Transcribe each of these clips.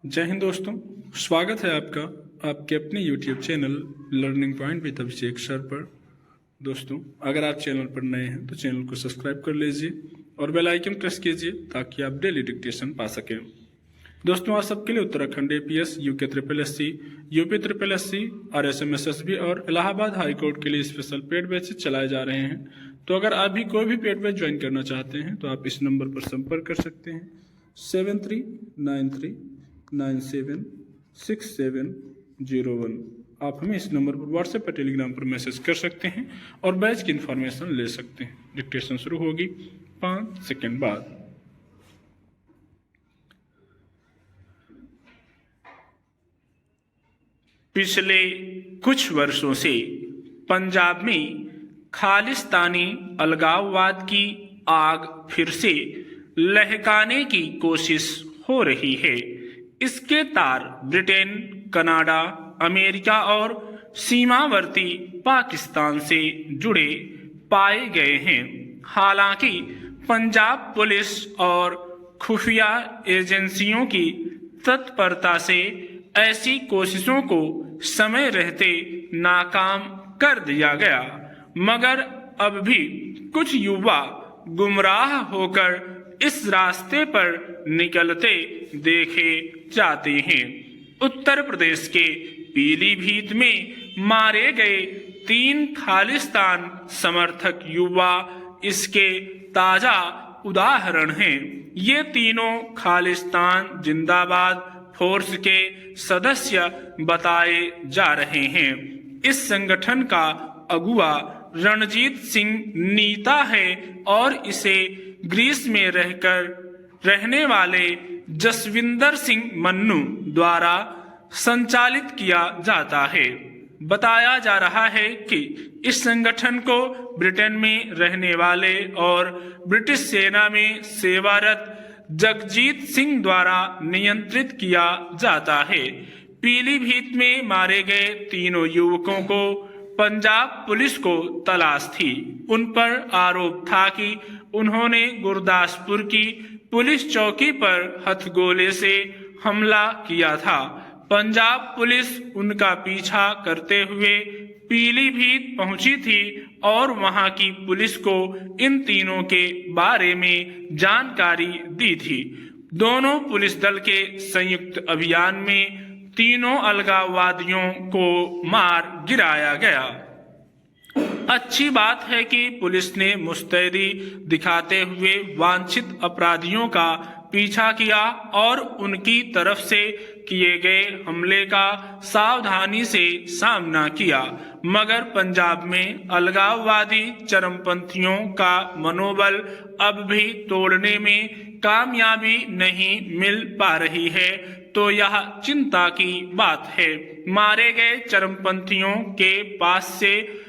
जय हिंद दोस्तों, स्वागत है आपका आपके अपने YouTube channel learning point with Abhishek sir पर। दोस्तों, अगर आप चैनल पर नए हैं तो चैनल को सब्सक्राइब कर लीजिए और बेल आइकन प्रेस कीजिए ताकि आप डेली डिक्टेशन पा सकें। दोस्तों, आज सबके लिए Uttarakhand APS, UK SSSC, UP SSSC, RSM SSB और इलाहाबाद हाई कोर्ट के लिए स्पेशल पेड बैचेस चलाए जा रहे हैं। तो अगर आप भी कोई भी पेड बैच ज्वाइन करना चाहते हैं तो आप इस नंबर पर संपर्क कर सकते हैं 7393976701। आप हमें इस नंबर पर व्हाट्सएप पर टेलीग्राम पर मैसेज कर सकते हैं और बैच की इंफॉर्मेशन ले सकते हैं। डिक्टेशन शुरू होगी 5 सेकंड बाद। पिछले कुछ वर्षों से पंजाब में खालिस्तानी अलगाववाद की आग फिर से लहकाने की कोशिश हो रही है। इसके तार ब्रिटेन, कनाडा, अमेरिका और सीमावर्ती पाकिस्तान से जुड़े पाए गए हैं। हालांकि पंजाब पुलिस और खुफिया एजेंसियों की तत्परता से ऐसी कोशिशों को समय रहते नाकाम कर दिया गया, मगर अब भी कुछ युवा गुमराह होकर इस रास्ते पर निकलते देखे जाते हैं। उत्तर प्रदेश के पीलीभीत में मारे गए 3 खालिस्तान समर्थक युवा इसके ताजा उदाहरण हैं। ये तीनों खालिस्तान जिंदाबाद फोर्स के सदस्य बताए जा रहे हैं। इस संगठन का अगुवा रणजीत सिंह नीता है और इसे ग्रीस में रहने वाले जसविंदर सिंह मन्नू द्वारा संचालित किया जाता है। बताया जा रहा है कि इस संगठन को ब्रिटेन में रहने वाले और ब्रिटिश सेना में सेवारत जगजीत सिंह द्वारा नियंत्रित किया जाता है। पीलीभीत में मारे गए तीनों युवकों को पंजाब पुलिस को तलाश थी। उन पर आरोप था कि उन्होंने गुरदासपुर की पुलिस चौकी पर हथगोले से हमला किया था। पंजाब पुलिस उनका पीछा करते हुए पीलीभीत पहुंची थी और वहां की पुलिस को इन तीनों के बारे में जानकारी दी थी। दोनों पुलिस दल के संयुक्त अभियान में तीनों अलगाववादियों को मार गिराया गया। अच्छी बात है कि पुलिस ने मुस्तैदी दिखाते हुए वांछित अपराधियों का पीछा किया और उनकी तरफ से किए गए हमले का सावधानी से सामना किया, मगर पंजाब में अलगाववादी चरमपंथियों का मनोबल अब भी तोड़ने में कामयाबी नहीं मिल पा रही है, तो यह चिंता की बात है। मारे गए चरमपंथियों के पास से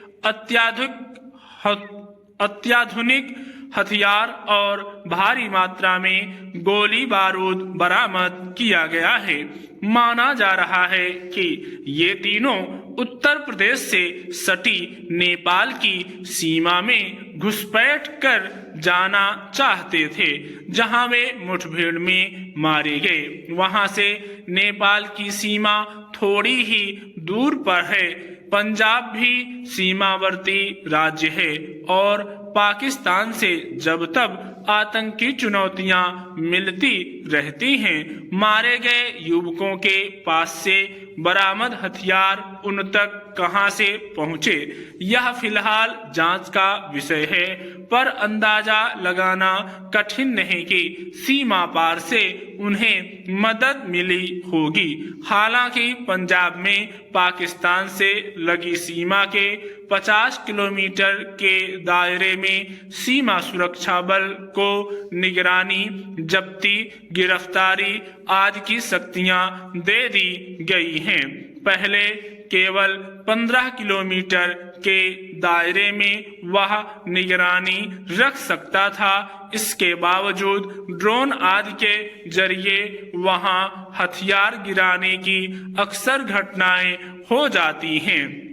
अत्याधुनिक हथियार और भारी मात्रा में गोली बारूद बरामद किया गया है। माना जा रहा है कि ये तीनों उत्तर प्रदेश से सटी नेपाल की सीमा में घुसपैठ कर जाना चाहते थे, जहां वे मुठभेड़ में मारे गए। वहां से नेपाल की सीमा थोड़ी ही दूर पर है। पंजाब भी सीमावर्ती राज्य है और पाकिस्तान से जब तब आतंकी चुनौतियां मिलती रहती हैं। मारे गए युवकों के पास से बरामद हथियार उन तक कहां से पहुंचे, यह फिलहाल जांच का विषय है, पर अंदाजा लगाना कठिन नहीं कि सीमा पार से उन्हें मदद मिली होगी। हालांकि पंजाब में पाकिस्तान से लगी सीमा के 50 किलोमीटर के दायरे में सीमा सुरक्षा बल को निगरानी, जब्ती, गिरफ्तारी आदि की शक्तियां दे दी गई हैं। पहले केवल 15 किलोमीटर के दायरे में वह निगरानी रख सकता था। इसके बावजूद ड्रोन आदि के जरिए वहां हथियार गिराने की अक्सर घटनाएं हो जाती हैं।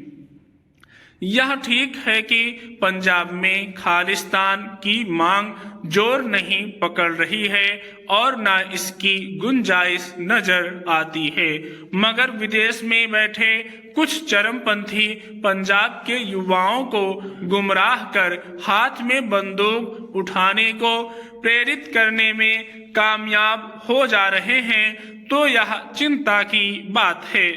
यह ठीक है कि पंजाब में खालिस्तान की मांग जोर नहीं पकड़ रही है और न इसकी गुंजाइश नजर आती है, मगर विदेश में बैठे कुछ चरमपंथी पंजाब के युवाओं को गुमराह कर हाथ में बंदूक उठाने को प्रेरित करने में कामयाब हो जा रहे हैं, तो यह चिंता की बात है।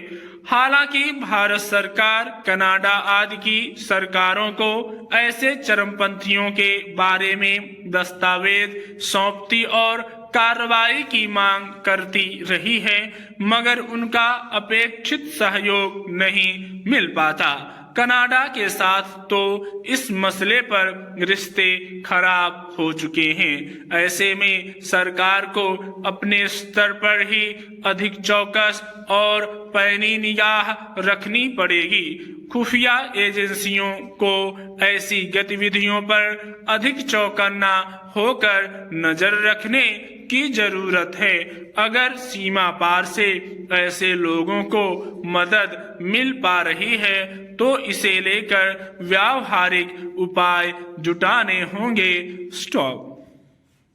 हालांकि भारत सरकार, कनाडा आदि की सरकारों को ऐसे चरमपंथियों के बारे में दस्तावेज सौंपती और कार्रवाई की मांग करती रही है, मगर उनका अपेक्षित सहयोग नहीं मिल पाता। कनाडा के साथ तो इस मसले पर रिश्ते खराब हो चुके हैं। ऐसे में सरकार को अपने स्तर पर ही अधिक चौकस और पैनी निगाह रखनी पड़ेगी। खुफिया एजेंसियों को ऐसी गतिविधियों पर अधिक चौकन्ना होकर नजर रखने की जरूरत है। अगर सीमा पार से ऐसे लोगों को मदद मिल पा रही है तो इसे लेकर व्यावहारिक उपाय जुटाने होंगे। स्टॉप।